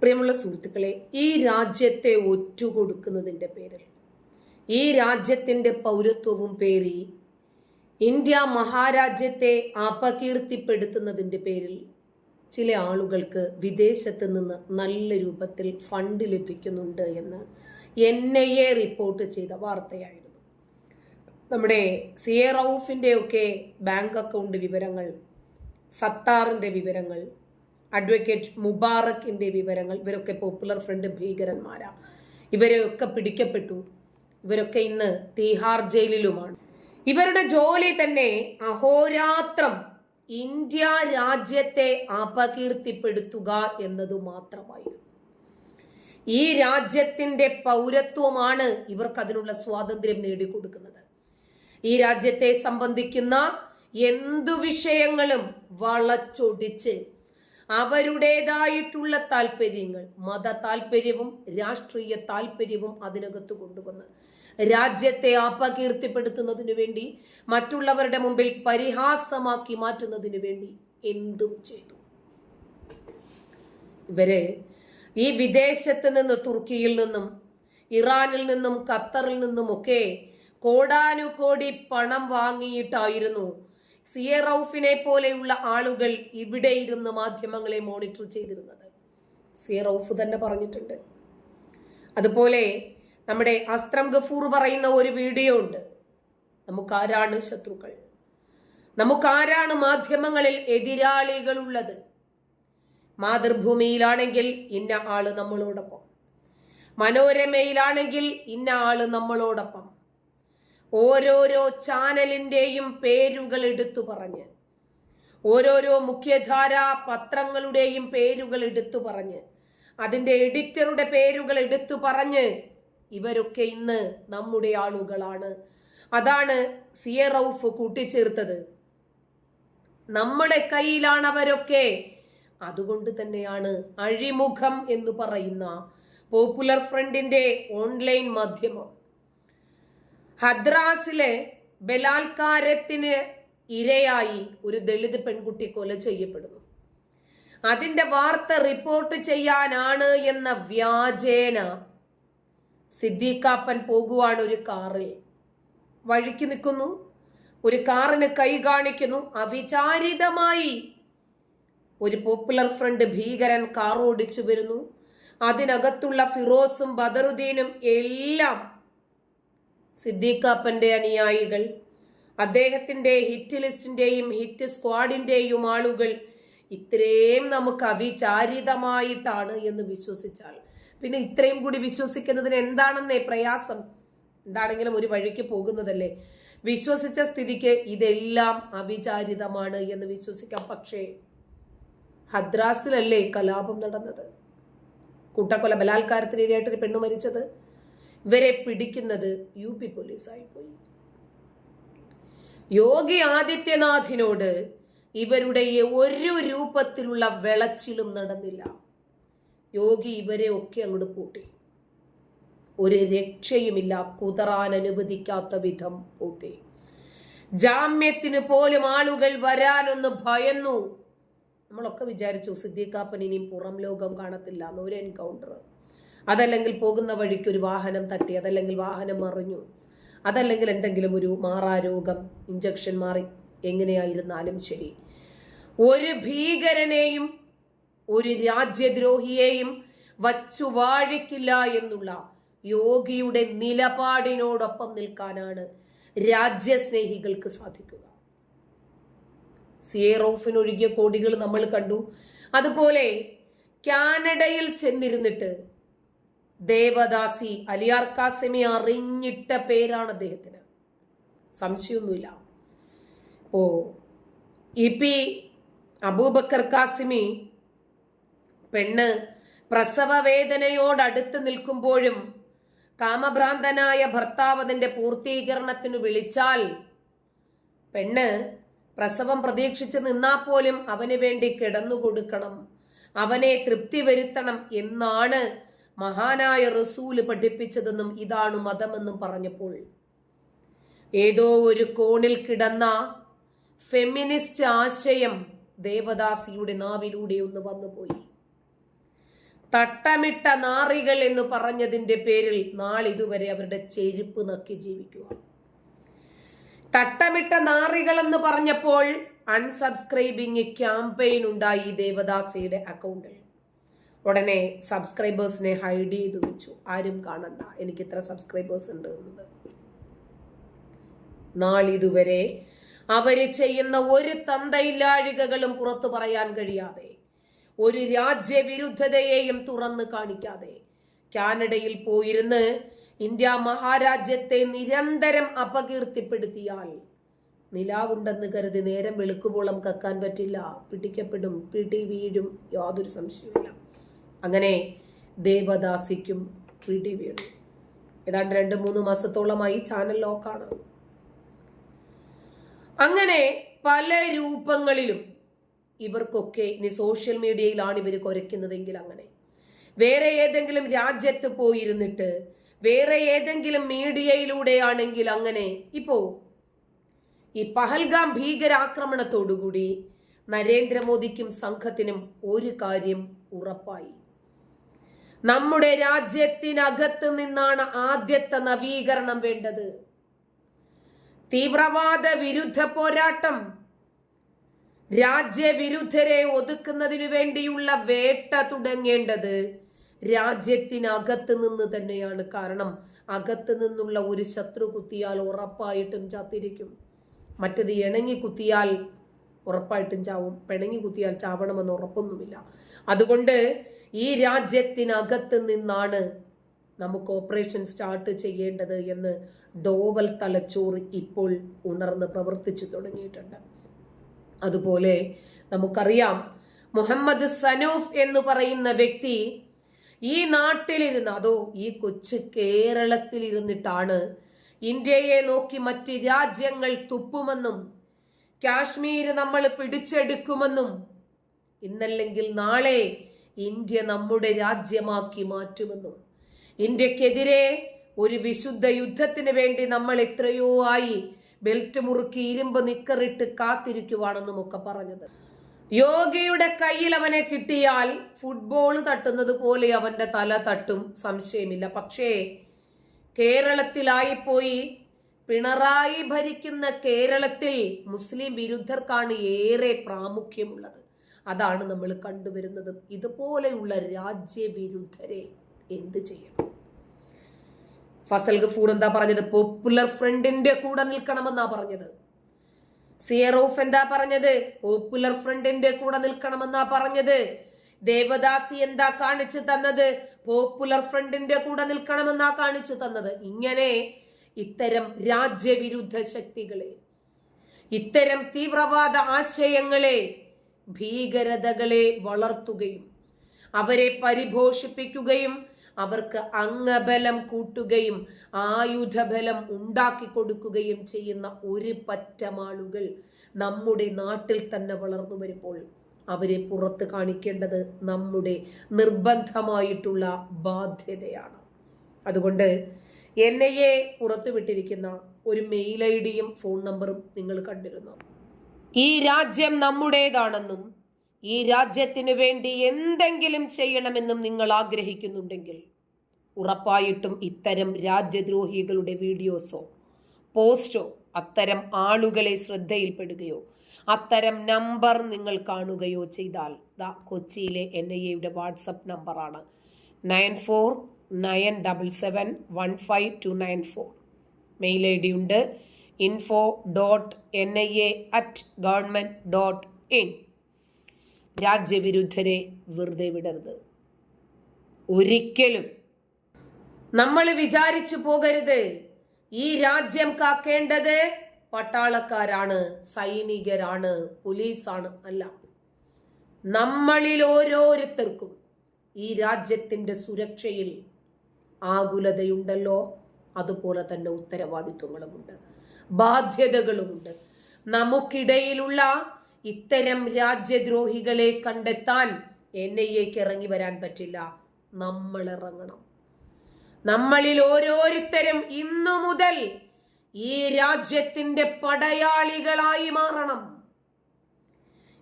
പ്രിയമുള്ള സുഹൃത്തുക്കളെ, ഈ രാജ്യത്തെ ഒറ്റുകൊടുക്കുന്നതിൻ്റെ പേരിൽ, ഈ രാജ്യത്തിൻ്റെ പൗരത്വവും പേറി ഇന്ത്യ മഹാരാജ്യത്തെ അപകീർത്തിപ്പെടുത്തുന്നതിൻ്റെ പേരിൽ ചില ആളുകൾക്ക് വിദേശത്ത് നിന്ന് നല്ല രൂപത്തിൽ ഫണ്ട് ലഭിക്കുന്നുണ്ട് എന്ന് NIA റിപ്പോർട്ട് ചെയ്ത വാർത്തയായിരുന്നു. നമ്മുടെ CA റൌഫിൻ്റെ ഒക്കെ ബാങ്ക് അക്കൗണ്ട് വിവരങ്ങൾ, സത്താറിൻ്റെ വിവരങ്ങൾ, അഡ്വക്കേറ്റ് മുബാറക്കിൻ്റെ വിവരങ്ങൾ, ഇവരൊക്കെ പോപ്പുലർ ഫ്രണ്ട് ഭീകരന്മാരാ. ഇവരെയൊക്കെ പിടിക്കപ്പെട്ടു. ഇവരൊക്കെ ഇന്ന് തീഹാർ ജയിലിലുമാണ്. ഇവരുടെ ജോലി തന്നെ അഹോരാത്രം ഇന്ത്യ രാജ്യത്തെ അപകീർത്തിപ്പെടുത്തുക എന്നതു മാത്രമായിരുന്നു. ഈ രാജ്യത്തിൻ്റെ പൗരത്വമാണ് ഇവർക്ക് അതിനുള്ള സ്വാതന്ത്ര്യം നേടിക്കൊടുക്കുന്നത്. ഈ രാജ്യത്തെ സംബന്ധിക്കുന്ന എന്തു വിഷയങ്ങളും വളച്ചൊടിച്ച് അവരുടേതായിട്ടുള്ള താല്പര്യങ്ങൾ, മത താല്പര്യവും രാഷ്ട്രീയ താല്പര്യവും അതിനകത്ത് കൊണ്ടുവന്ന് രാജ്യത്തെ അപകീർത്തിപ്പെടുത്തുന്നതിനു വേണ്ടി, മറ്റുള്ളവരുടെ മുമ്പിൽ പരിഹാസമാക്കി മാറ്റുന്നതിനു വേണ്ടി എന്തും ചെയ്തു. ഇവര് ഈ വിദേശത്ത് നിന്ന്, തുർക്കിയിൽ നിന്നും ഇറാനിൽ നിന്നും ഖത്തറിൽ നിന്നുമൊക്കെ കോടാനുകോടി പണം വാങ്ങിയിട്ടായിരുന്നു CA റൌഫിനെ പോലെയുള്ള ആളുകൾ ഇവിടെ ഇരുന്ന് മാധ്യമങ്ങളെ മോണിറ്റർ ചെയ്തിരുന്നത്. CA റൌഫ് തന്നെ പറഞ്ഞിട്ടുണ്ട്. അതുപോലെ നമ്മുടെ അസ്ത്രം ഗഫൂർ പറയുന്ന ഒരു വീഡിയോ ഉണ്ട്. നമുക്കാരാണ് ശത്രുക്കൾ, നമുക്കാരാണ് മാധ്യമങ്ങളിൽ എതിരാളികളുള്ളത്. മാതൃഭൂമിയിലാണെങ്കിൽ ഇന്ന ആള് നമ്മളോടൊപ്പം, മനോരമയിലാണെങ്കിൽ ഇന്ന ആള് നമ്മളോടൊപ്പം. ഓരോരോ ചാനലിൻ്റെയും പേരുകൾ എടുത്തു പറഞ്ഞ്, ഓരോരോ മുഖ്യധാര പത്രങ്ങളുടെയും പേരുകൾ എടുത്തു പറഞ്ഞ്, അതിൻ്റെ എഡിറ്ററുടെ പേരുകൾ എടുത്തു പറഞ്ഞ് ഇവരൊക്കെ ഇന്ന് നമ്മുടെ ആളുകളാണ്. അതാണ് CA റൌഫ് കൂട്ടിച്ചേർത്തത്. നമ്മുടെ കയ്യിലാണ് അവരൊക്കെ. അതുകൊണ്ട് തന്നെയാണ് അഴിമുഖം എന്ന് പറയുന്ന പോപ്പുലർ ഫ്രണ്ടിന്റെ ഓൺലൈൻ മാധ്യമം ഹദ്രാസിലെ ബലാത്കാരത്തിന് ഇരയായി ഒരു ദളിത് പെൺകുട്ടി കൊല ചെയ്യപ്പെടുന്നു. അതിന്റെ വാർത്ത റിപ്പോർട്ട് ചെയ്യാനാണ് എന്ന വ്യാജേന സിദ്ദീഖാപ്പൻ പോകുവാണ്. ഒരു കാറിൽ വഴിക്ക് നിൽക്കുന്നു, ഒരു കാറിന് കൈ കാണിക്കുന്നു. അവിചാരിതമായി ഒരു പോപ്പുലർ ഫ്രണ്ട് ഭീകരൻ കാർ ഓടിച്ചു വരുന്നു. അതിനകത്തുള്ള ഫിറോസും ബദറുദ്ദീനും എല്ലാം സിദ്ദീഖാപ്പന്റെ അനുയായികൾ, അദ്ദേഹത്തിന്റെ ഹിറ്റ് ലിസ്റ്റിന്റെയും ഹിറ്റ് സ്ക്വാഡിന്റെയും ആളുകൾ. ഇത്രയും നമുക്ക് അവിചാരിതമായിട്ടാണ് എന്ന് വിശ്വസിച്ചാൽ പിന്നെ ഇത്രയും കൂടി വിശ്വസിക്കുന്നതിന് എന്താണെന്നേ പ്രയാസം. എന്താണെങ്കിലും ഒരു വഴിക്ക് പോകുന്നതല്ലേ. വിശ്വസിച്ച സ്ഥിതിക്ക് ഇതെല്ലാം അവിചാരിതമാണ് എന്ന് വിശ്വസിക്കാം. പക്ഷേ ഹദ്രാസിലല്ലേ കലാപം നടന്നത്, കൂട്ടക്കൊല, ബലാത്കാരത്തിനിരയായിട്ടൊരു പെണ്ണു മരിച്ചത്. ഇവരെ പിടിക്കുന്നത് UP പോലീസായി പോയി. യോഗി ആദിത്യനാഥിനോട് ഇവരുടെ ഒരു രൂപത്തിലുള്ള വിളച്ചിലും നടന്നില്ല. യോഗി ഇവരെ ഒക്കെ അങ്ങോട്ട് പൂട്ടി. ഒരു രക്ഷയുമില്ല, കുതറാൻ അനുവദിക്കാത്ത വിധം പൂട്ടി. ജാമ്യത്തിന് പോലും ആളുകൾ വരാനൊന്ന് ഭയന്നു. നമ്മളൊക്കെ വിചാരിച്ചു സിദ്ദീഖാപ്പൻ ഇനിയും പുറം ലോകം കാണത്തില്ല എന്ന്. ഒരു എൻകൗണ്ടർ, അതല്ലെങ്കിൽ പോകുന്ന വഴിക്ക് ഒരു വാഹനം തട്ടി, അതല്ലെങ്കിൽ വാഹനം മറിഞ്ഞു, അതല്ലെങ്കിൽ എന്തെങ്കിലും ഒരു മാറാരോഗം, ഇഞ്ചക്ഷൻ മാറി, എങ്ങനെയായിരുന്നാലും ശരി, ഒരു ഭീകരനെയും ഒരു രാജ്യദ്രോഹിയെയും വച്ചു വാഴിക്കില്ല എന്നുള്ള യോഗിയുടെ നിലപാടിനോടൊപ്പം നിൽക്കാനാണ് രാജ്യസ്നേഹികൾക്ക് സാധിക്കുക. CA റൌഫിനൊഴുകിയ കോടികൾ നമ്മൾ കണ്ടു. അതുപോലെ കാനഡയിൽ ചെന്നിരുന്നിട്ട് ദേവദാസി അലിയാർ കാസിമി അറിഞ്ഞിട്ട പേരാണ് അദ്ദേഹത്തിന്, സംശയമൊന്നുമില്ല. ഇപ്പോ EP അബൂബക്കർ കാസിമി പെണ്ണ് പ്രസവ വേദനയോടടുത്ത് നിൽക്കുമ്പോഴും കാമഭ്രാന്തനായ ഭർത്താവ് അതിന്റെ പൂർത്തീകരണത്തിന് വിളിച്ചാൽ പെണ്ണ് പ്രസവം പ്രതീക്ഷിച്ച് നിന്നാൽ പോലും അവന് വേണ്ടി കിടന്നു കൊടുക്കണം, അവനെ തൃപ്തി വരുത്തണം എന്നാണ് മഹാനായ റസൂല് പഠിപ്പിച്ചതെന്നും ഇതാണ് മതമെന്നും പറഞ്ഞപ്പോൾ ഏതോ ഒരു കോണിൽ കിടന്ന ഫെമിനിസ്റ്റ് ആശയം ദേവദാസിയുടെ നാവിലൂടെ ഒന്ന് വന്നുപോയി. തട്ടമിട്ട നാറികൾ എന്ന് പറഞ്ഞതിന്റെ പേരിൽ നാളിതുവരെ അവരുടെ ചെരുപ്പ് നക്കി ജീവിക്കുക. തട്ടമിട്ട നാറികൾ എന്ന് പറഞ്ഞപ്പോൾ അൺസബ്സ്ക്രൈബിങ് ക്യാമ്പയിൻ ഉണ്ടായി ദേവദാസിയുടെ അക്കൗണ്ടിൽ. ഉടനെ സബ്സ്ക്രൈബേഴ്സിനെ ഹൈഡ് ചെയ്തു വെച്ചു. ആരും കാണണ്ട എനിക്ക് ഇത്ര സബ്സ്ക്രൈബേഴ്സ് ഉണ്ട് എന്നത്. നാളിതുവരെ അവര് ചെയ്യുന്ന ഒരു തന്തയില്ലാഴികകളും പുറത്തു പറയാൻ കഴിയാതെ, ഒരു രാജ്യവിരുദ്ധതയെയും തുറന്നു കാണിക്കാതെ കാനഡയിൽ പോയിരുന്ന് ഇന്ത്യ മഹാരാജ്യത്തെ നിരന്തരം അപകീർത്തിപ്പെടുത്തിയാൽ നിലാവുണ്ടെന്ന് കരുതി നേരം വെളുക്കുമ്പോളം കക്കാൻ പറ്റില്ല, പിടിക്കപ്പെടും, പിടി വീഴും, യാതൊരു സംശയവുമില്ല. അങ്ങനെ ദേവദാസിക്കും പിടി വീണു. ഏതാണ്ട് 2-3 മാസത്തോളമായി ചാനൽ ലോക്കാണ്. അങ്ങനെ പല രൂപങ്ങളിലും ഇവർക്കൊക്കെ ഇനി സോഷ്യൽ മീഡിയയിലാണ് ഇവർ കുരയ്ക്കുന്നതെങ്കിൽ അങ്ങനെ വേറെ ഏതെങ്കിലും രാജ്യത്ത് പോയിരുന്നിട്ട് വേറെ ഏതെങ്കിലും മീഡിയയിലൂടെയാണെങ്കിൽ അങ്ങനെ ഇപ്പോ ഈ പഹൽഗാം ഭീകരാക്രമണത്തോടുകൂടി നരേന്ദ്രമോദിക്കും സംഘത്തിനും ഒരു കാര്യം ഉറപ്പായി. നമ്മുടെ രാജ്യത്തിനകത്ത് നിന്നാണ് ആദ്യത്തെ നവീകരണം വേണ്ടത്. തീവ്രവാദ വിരുദ്ധ പോരാട്ടം, രാജ്യവിരുദ്ധരെ ഒതുക്കുന്നതിനു വേണ്ടിയുള്ള വേട്ട തുടങ്ങേണ്ടത് രാജ്യത്തിനകത്ത് നിന്ന് തന്നെയാണ്. കാരണം അകത്ത് നിന്നുള്ള ഒരു ശത്രു കുത്തിയാൽ ഉറപ്പായിട്ടും ചത്തിരിക്കും. മറ്റത് ഇണങ്ങി കുത്തിയാൽ ഉറപ്പായിട്ടും ചാവും, പിണങ്ങി കുത്തിയാൽ ചാവണമെന്ന് ഉറപ്പൊന്നുമില്ല. അതുകൊണ്ട് ഈ രാജ്യത്തിനകത്ത് നിന്നാണ് നമുക്ക് ഓപ്പറേഷൻ സ്റ്റാർട്ട് ചെയ്യേണ്ടത് എന്ന് ഡോവൽ തലച്ചോറ് ഇപ്പോൾ ഉണർന്ന് പ്രവർത്തിച്ചു തുടങ്ങിയിട്ടുണ്ട്. അതുപോലെ നമുക്കറിയാം, മുഹമ്മദ് സനൂഫ് എന്ന് പറയുന്ന വ്യക്തി ഈ നാട്ടിലിരുന്ന്, അതോ ഈ കൊച്ചു കേരളത്തിലിരുന്നിട്ടാണ് ഇന്ത്യയെ നോക്കി മറ്റ് രാജ്യങ്ങൾ തുപ്പുമെന്നും കാശ്മീര് നമ്മൾ പിടിച്ചെടുക്കുമെന്നും ഇന്നല്ലെങ്കിൽ നാളെ ഇന്ത്യ നമ്മുടെ രാജ്യമാക്കി മാറ്റുമെന്നും ഇന്ത്യക്കെതിരെ ഒരു വിശുദ്ധ യുദ്ധത്തിന് വേണ്ടി നമ്മൾ എത്രയോ ആയി ബെൽറ്റ് മുറുക്കി ഇരുമ്പ് നിക്കറിട്ട് കാത്തിരിക്കുവാണെന്നും ഒക്കെ പറഞ്ഞത്. യോഗയുടെ കയ്യിൽ അവനെ കിട്ടിയാൽ ഫുട്ബോൾ തട്ടുന്നത് പോലെ അവന്റെ തല തട്ടും, സംശയമില്ല. പക്ഷേ കേരളത്തിലായിപ്പോയി. പിണറായി ഭരിക്കുന്ന കേരളത്തിൽ മുസ്ലിം വിരുദ്ധർക്കാണ് ഏറെ പ്രാമുഖ്യമുള്ളത്. അതാണ് നമ്മൾ കണ്ടുവരുന്നത്. ഇതുപോലെയുള്ള രാജ്യവിരുദ്ധരെ എന്ത് ചെയ്യണം? ഫസൽ ഗഫൂർ എന്താ പറഞ്ഞത്? പോപ്പുലർ ഫ്രണ്ടിന്റെ കൂടെ നിൽക്കണമെന്നാ പറഞ്ഞത്. സിയറൂഫ് എന്താ പറഞ്ഞത്? പോപ്പുലർ ഫ്രണ്ടിന്റെ കൂടെ നിൽക്കണമെന്നാ പറഞ്ഞത്. ദേവദാസി എന്താ കാണിച്ചു തന്നത്? പോപ്പുലർ ഫ്രണ്ടിന്റെ കൂടെ നിൽക്കണമെന്നാ കാണിച്ചു തന്നത്. ഇങ്ങനെ ഇത്തരം രാജ്യവിരുദ്ധ ശക്തികളെ, ഇത്തരം തീവ്രവാദ ആശയങ്ങളെ, ഭീകരതകളെ വളർത്തുകയും അവരെ പരിപോഷിപ്പിക്കുകയും അവർക്ക് അംഗബലം കൂട്ടുകയും ആയുധബലം ഉണ്ടാക്കി കൊടുക്കുകയും ചെയ്യുന്ന ഒരു പറ്റം ആളുകൾ നമ്മുടെ നാട്ടിൽ തന്നെ വളർന്നു വരുമ്പോൾ അവരെ പുറത്ത് കാണിക്കേണ്ടത് നമ്മുടെ നിർബന്ധമായിട്ടുള്ള ബാധ്യതയാണ്. അതുകൊണ്ട് NIA പുറത്തുവിട്ടിരിക്കുന്ന ഒരു മെയിൽ ID-യും ഫോൺ നമ്പറും നിങ്ങൾ കണ്ടിരുന്നു. ഈ രാജ്യം നമ്മുടേതാണെന്നും ഈ രാജ്യത്തിന് വേണ്ടി എന്തെങ്കിലും ചെയ്യണമെന്നും നിങ്ങൾ ആഗ്രഹിക്കുന്നുണ്ടെങ്കിൽ ഉറപ്പായിട്ടും ഇത്തരം രാജ്യദ്രോഹികളുടെ വീഡിയോസോ പോസ്റ്റോ അത്തരം ആളുകളെ ശ്രദ്ധയിൽപ്പെടുകയോ അത്തരം നമ്പർ നിങ്ങൾ കാണുകയോ ചെയ്താൽ കൊച്ചിയിലെ NIA-യുടെ വാട്സപ്പ് നമ്പറാണ് 9497715294. മെയിൽ ID ഉണ്ട് info.nia@government.in. രാജ്യവിരുദ്ധരെ വെറുതെ വിടരുത്. ഒരിക്കലും നമ്മൾ വിചാരിച്ചു പോകരുത് ഈ രാജ്യം കാക്കേണ്ടത് പട്ടാളക്കാരാണ്, സൈനികരാണ്, പോലീസാണ്. അല്ല, നമ്മളിൽ ഓരോരുത്തർക്കും ഈ രാജ്യത്തിന്റെ സുരക്ഷയിൽ ആകുലതയുണ്ടല്ലോ, അതുപോലെ തന്നെ ഉത്തരവാദിത്വങ്ങളുമുണ്ട്, ബാധ്യതകളുമുണ്ട്. നമുക്കിടയിലുള്ള ഇത്തരം രാജ്യദ്രോഹികളെ കണ്ടെത്താൻ NIA-ക്ക് ഇറങ്ങി വരാൻ പറ്റില്ല. നമ്മൾ ഇറങ്ങണം. നമ്മളിൽ ഓരോരുത്തരും ഇന്നു മുതൽ ഈ രാജ്യത്തിന്റെ പടയാളികളായി മാറണം.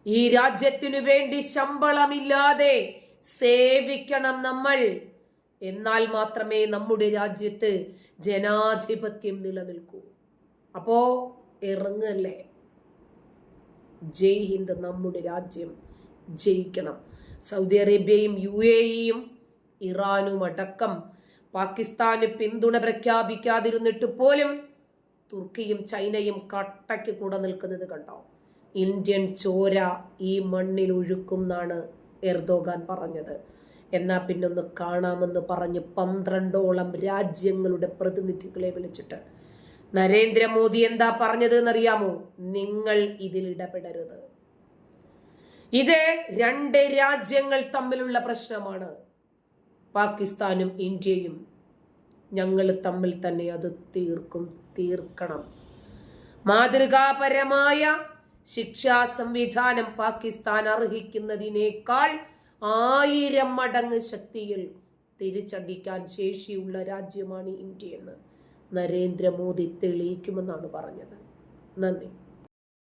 ഈ രാജ്യത്തിനു വേണ്ടി ശമ്പളമില്ലാതെ സേവിക്കണം നമ്മൾ. എന്നാൽ മാത്രമേ നമ്മുടെ രാജ്യത്ത് ജനാധിപത്യം നിലനിൽക്കൂ. അപ്പോ ഇറങ്ങല്ലേ. ജയ് ഹിന്ദ്. നമ്മുടെ രാജ്യം ജയിക്കണം. സൗദി അറേബ്യയും UAEയും ഇറാനും അടക്കം പാകിസ്ഥാന് പിന്തുണ പ്രഖ്യാപിക്കാതിരുന്നിട്ട് പോലും തുർക്കിയും ചൈനയും കട്ടയ്ക്ക് കൂടെ നിൽക്കുന്നത് കണ്ടോ? ഇന്ത്യൻ ചോര ഈ മണ്ണിൽ ഒഴുക്കും എന്നാണ് എർദോഗാൻ പറഞ്ഞത്. എന്നാ പിന്നൊന്ന് കാണാമെന്ന് പറഞ്ഞ് 12ഓളം രാജ്യങ്ങളുടെ പ്രതിനിധികളെ വിളിച്ചിട്ട് നരേന്ദ്രമോദി എന്താ പറഞ്ഞത് എന്നറിയാമോ? നിങ്ങൾ ഇതിൽ ഇടപെടരുത്. ഇത് 2 രാജ്യങ്ങൾ തമ്മിലുള്ള പ്രശ്നമാണ്. പാകിസ്ഥാനും ഇന്ത്യയും. ഞങ്ങൾ തമ്മിൽ തന്നെ അത് തീർക്കണം. മാതൃകാപരമായ ശിക്ഷാ സംവിധാനം പാകിസ്ഥാൻ അർഹിക്കുന്നതിനേക്കാൾ 1000 മടങ്ങ് ശക്തിയിൽ തിരിച്ചടിക്കാൻ ശേഷിയുള്ള രാജ്യമാണ് ഇന്ത്യ എന്ന് നരേന്ദ്രമോദി തെളിയിക്കുമെന്നാണ് പറഞ്ഞത്. നന്ദി.